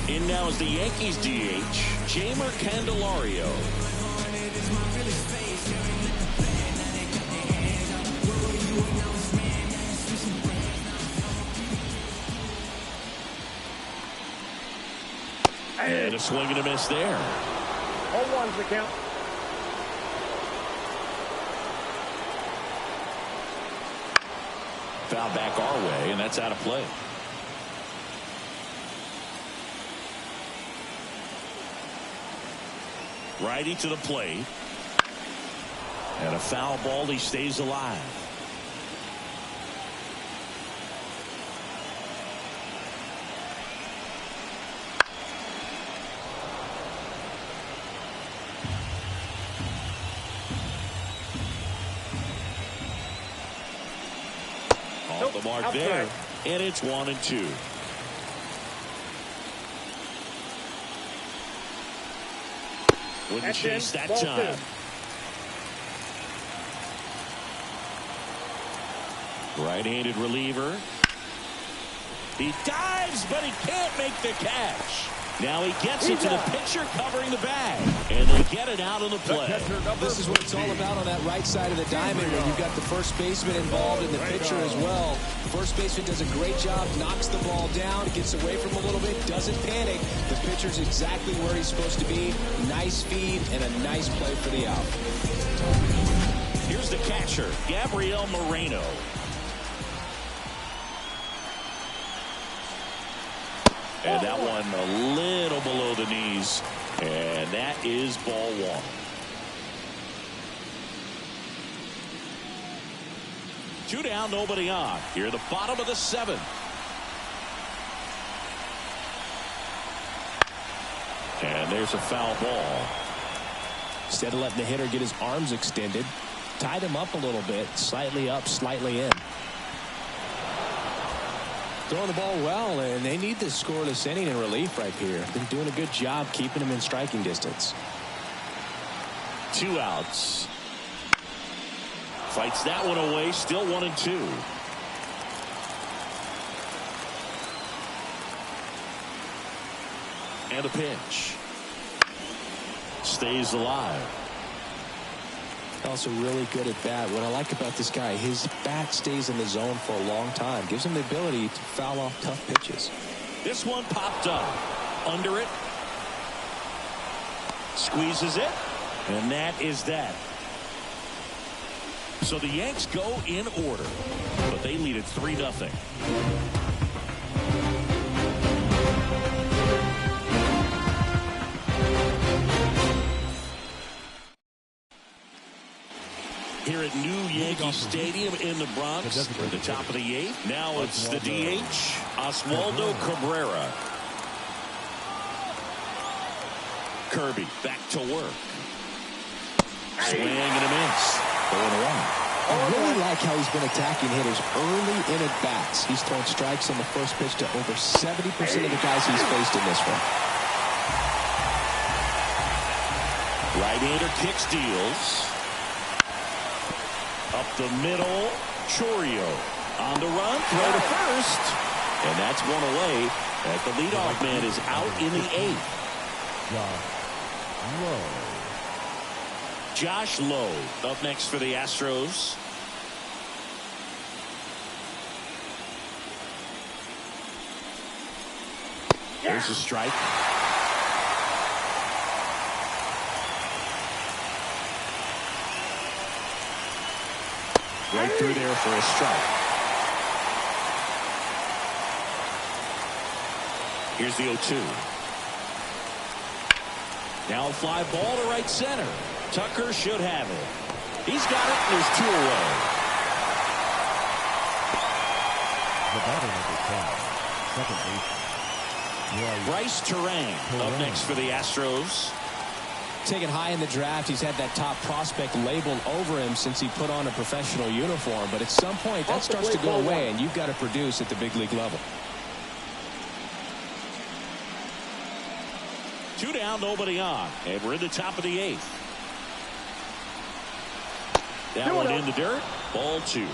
Speaker 2: In now is the Yankees DH, Jamer Candelario. And a swing and a miss there.
Speaker 5: 0-1's the count.
Speaker 2: Foul back our way, and that's out of play. Righty to the plate. And a foul ball. He stays alive. Off the mark
Speaker 5: outside.
Speaker 2: there. And it's 1-2. Wouldn't
Speaker 5: That's
Speaker 2: chase
Speaker 5: in.
Speaker 2: that
Speaker 5: Ball
Speaker 2: time.
Speaker 5: 2.
Speaker 2: Right-handed reliever. He dives, but he can't make the catch. Now he gets it to the pitcher covering the bag. And they get it out of the play.
Speaker 3: This is what it's all about on that right side of the diamond when you've got the first baseman involved and the pitcher as well. First baseman does a great job, knocks the ball down, gets away from him a little bit, doesn't panic. The pitcher's exactly where he's supposed to be. Nice feed and a nice play for the out.
Speaker 2: Here's the catcher, Gabriel Moreno. And that one a little below the knees. And that is ball 1. Two down, nobody on. Here at the bottom of the 7th. And there's a foul ball.
Speaker 3: Instead of letting the hitter get his arms extended, tied him up a little bit, slightly up, slightly in. Throwing the ball well, and they need this scoreless inning in relief right here. Been doing a good job keeping him in striking distance.
Speaker 2: 2 outs. Fights that one away, still 1-2. And a pitch. Stays alive.
Speaker 3: Also really good at bat. What I like about this guy, his bat stays in the zone for a long time. Gives him the ability to foul off tough pitches.
Speaker 2: This one popped up. Under it. Squeezes it. And that is that. So the Yanks go in order. But they lead it 3-0. Here at New Yankee Stadium in the Bronx, at the top of the 8th. Now it's the DH, Oswaldo Cabrera. Kirby back to work. Swing and a miss. 0-1.
Speaker 3: I really like how he's been attacking hitters early in at bats. He's thrown strikes on the first pitch to over 70% of the guys he's faced in this one.
Speaker 2: Right-hander kicks, deals. Up the middle, Chourio on the run, throw to first, and that's one away as the leadoff man is out in the 8th. Josh Lowe up next for the Astros. There's a strike. Right through there for a strike. Here's the 0-2. Now a fly ball to right center. Tucker should have it. He's got it, and there's 2 away.
Speaker 4: The batter number 10, second base.
Speaker 2: Bryce up next for the Astros.
Speaker 3: Taken high in the draft, he's had that top prospect labeled over him since he put on a professional uniform. But at some point, that starts to go away, and you've got to produce at the big league level.
Speaker 2: 2 down, nobody on. And we're in the top of the 8th. That one in the dirt. Ball 2.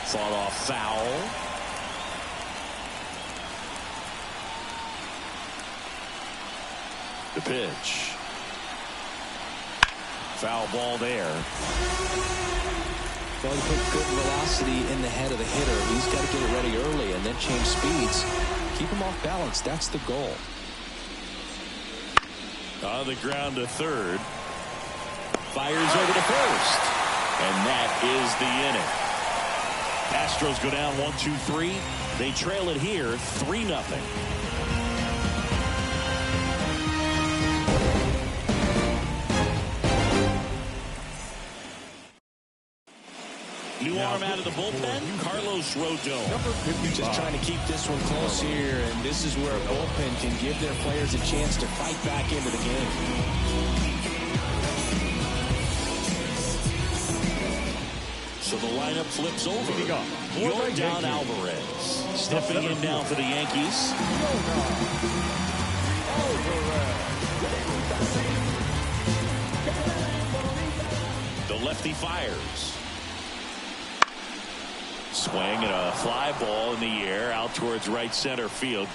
Speaker 2: Fought off foul. The pitch. Foul ball there.
Speaker 3: Well, you put good velocity in the head of the hitter. He's got to get it ready early and then change speeds. Keep him off balance. That's the goal.
Speaker 2: On the ground to third. Fires over to first. And that is the inning. Astros go down 1-2-3. They trail it here 3-0. New arm out of the bullpen, Carlos Rodon.
Speaker 3: Just trying to keep this one close here, and this is where a bullpen can give their players a chance to fight back into the game.
Speaker 2: So the lineup flips over. Yordan Alvarez stepping in now for the Yankees. The lefty fires. Swing and a fly ball in the air out towards right center field.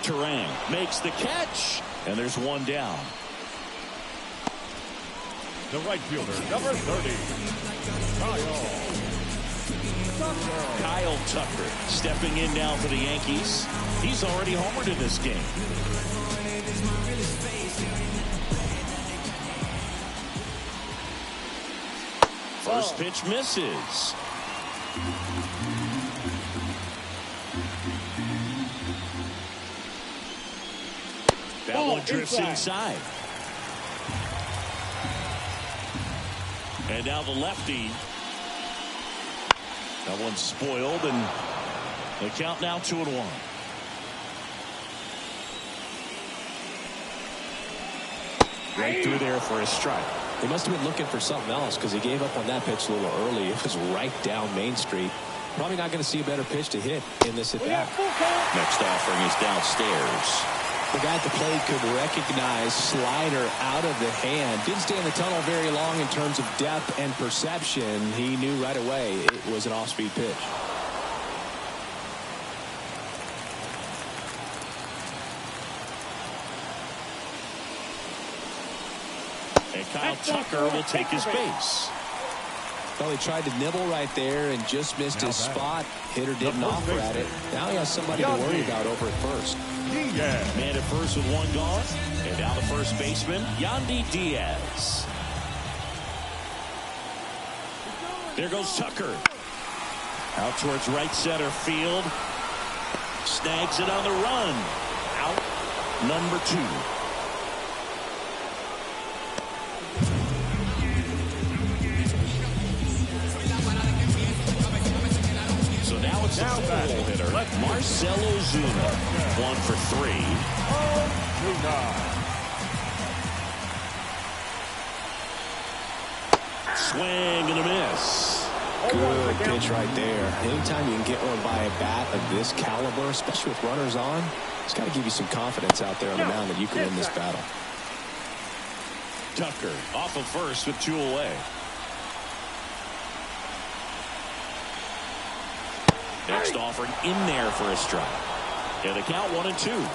Speaker 2: Terang makes the catch, and there's one down.
Speaker 4: The right fielder, number 30,
Speaker 2: Kyle Tucker stepping in now for the Yankees. He's already homered in this game. First pitch misses. That one drifts inside. And now the lefty. That one's spoiled, and the count now 2-1. Right through there for a strike.
Speaker 3: He must have been looking for something else because he gave up on that pitch a little early. It was right down Main Street. Probably not going to see a better pitch to hit in this at-bat.
Speaker 2: Next offering is downstairs.
Speaker 3: The guy at the plate could recognize slider out of the hand. Didn't stay in the tunnel very long in terms of depth and perception. He knew right away it was an off-speed pitch.
Speaker 2: And Kyle Tucker will take his base.
Speaker 3: Well, he tried to nibble right there and just missed his spot. Hitter didn't offer at it. Now he has somebody to worry about over at first.
Speaker 2: Man at first with one gone. And now the first baseman, Yandy Diaz. There goes Tucker. Out towards right center field. Snags it on the run. Out number 2. Now batting hitter Marcell Ozuna, 1 for 3. Swing and a miss.
Speaker 3: Good pitch right there. Anytime you can get one by a bat of this caliber, especially with runners on, it's got to give you some confidence out there on the mound that you can win this battle.
Speaker 2: Tucker off of first with 2 away. Next offering in there for a strike. And the count 1-2.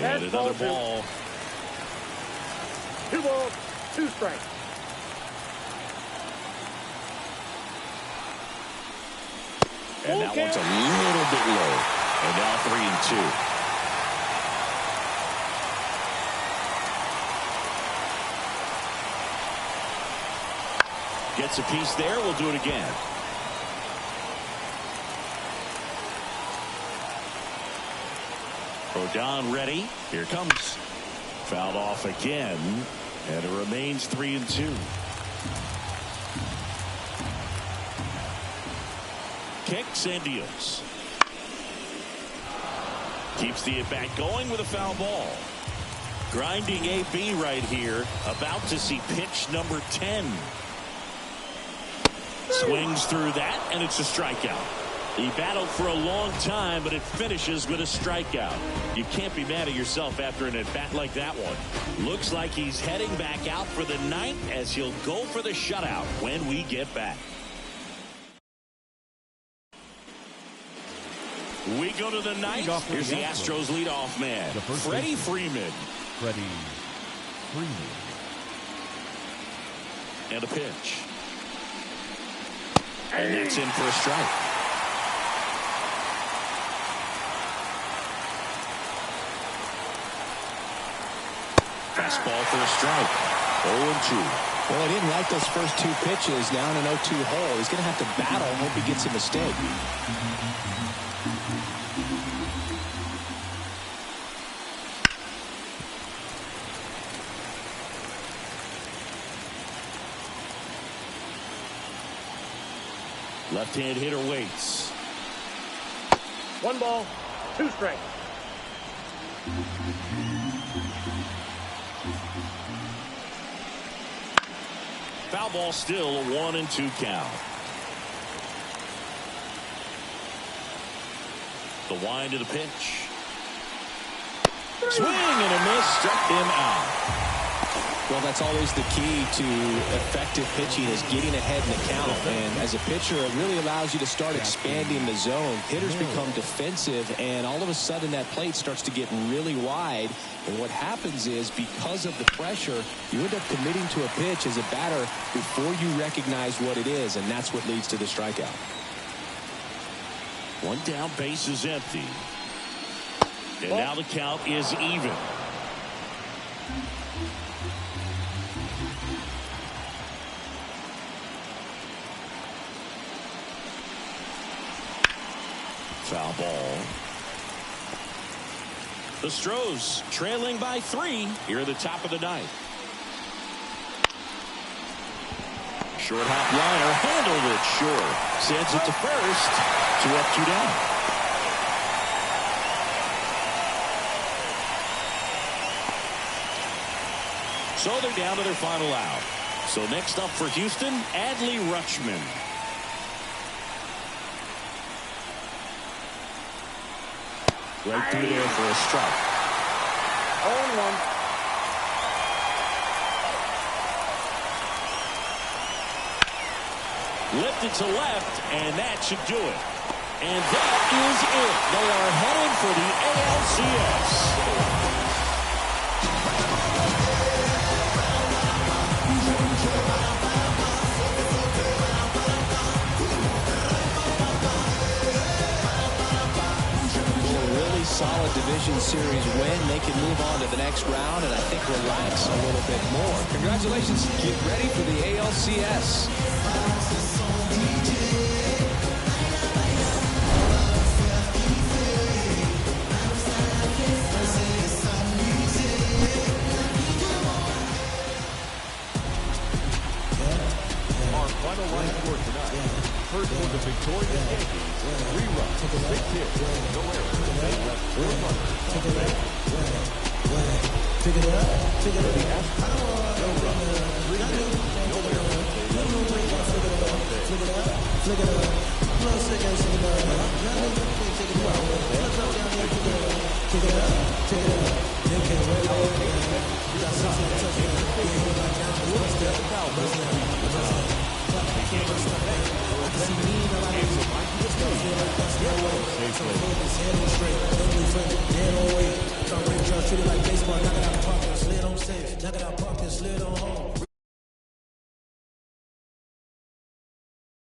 Speaker 2: And another ball.
Speaker 5: 2 balls, 2 strikes.
Speaker 2: And that one's a little bit low. And now 3-2. Gets a piece there. We'll do it again. Rodon ready. Here comes. Fouled off again. And it remains 3-2. Kicks and deals. Keeps the at-bat going with a foul ball. Grinding AB right here. About to see pitch number 10. Swings through that, and it's a strikeout. He battled for a long time, but it finishes with a strikeout. You can't be mad at yourself after an at-bat like that one. Looks like he's heading back out for the ninth as he'll go for the shutout when we get back. We go to the ninth. Here's the Astros leadoff man, Freddie Freeman.
Speaker 4: Freddie Freeman.
Speaker 2: And a pitch. And that's in for a strike. Fastball for a strike. 0-2.
Speaker 3: Well, he didn't like those first two pitches. Now in an 0-2 hole. He's going to have to battle and hope he gets a mistake.
Speaker 2: Left-hand hitter waits.
Speaker 5: 1 ball, 2 strikes.
Speaker 2: Foul ball, still a 1-2 count. The wind to the pitch. Swing and a miss, struck him out.
Speaker 3: Well, that's always the key to effective pitching, is getting ahead in the count. And as a pitcher, it really allows you to start expanding the zone. Hitters become defensive, and all of a sudden that plate starts to get really wide. And what happens is, because of the pressure, you end up committing to a pitch as a batter before you recognize what it is, and that's what leads to the strikeout.
Speaker 2: One down, base is empty. And now the count is even. Foul ball. The Astros trailing by 3 here at the top of the ninth. Short hop liner, handled it short. Sends it to first. 2 up, 2 down. So they're down to their final out. So next up for Houston, Adley Rutschman. Right through there for a strike.
Speaker 5: 0-1.
Speaker 2: Lifted to left, and that should do it. And that is it. They are headed for the ALCS.
Speaker 3: Solid division series win. They can move on to the next round and I think relax a little bit more. Congratulations. Get ready for the ALCS.
Speaker 4: Our final line score tonight. First for the victorious Yankees. 3 runs, 6 hits, no errors. They left 4 runners on base.
Speaker 7: Pick it up, pick it up.
Speaker 4: The Astros, no runs, 3 hits, no errors. They left 4 runners on base.
Speaker 7: Flick it up, flick it up. Plus seconds, flick it up. Take it out. Take it up, take it up. They can't wait. You got something to touch it. What's that? Like baseball, knock it out the park and slid on safe. Knock it out park and slid on home.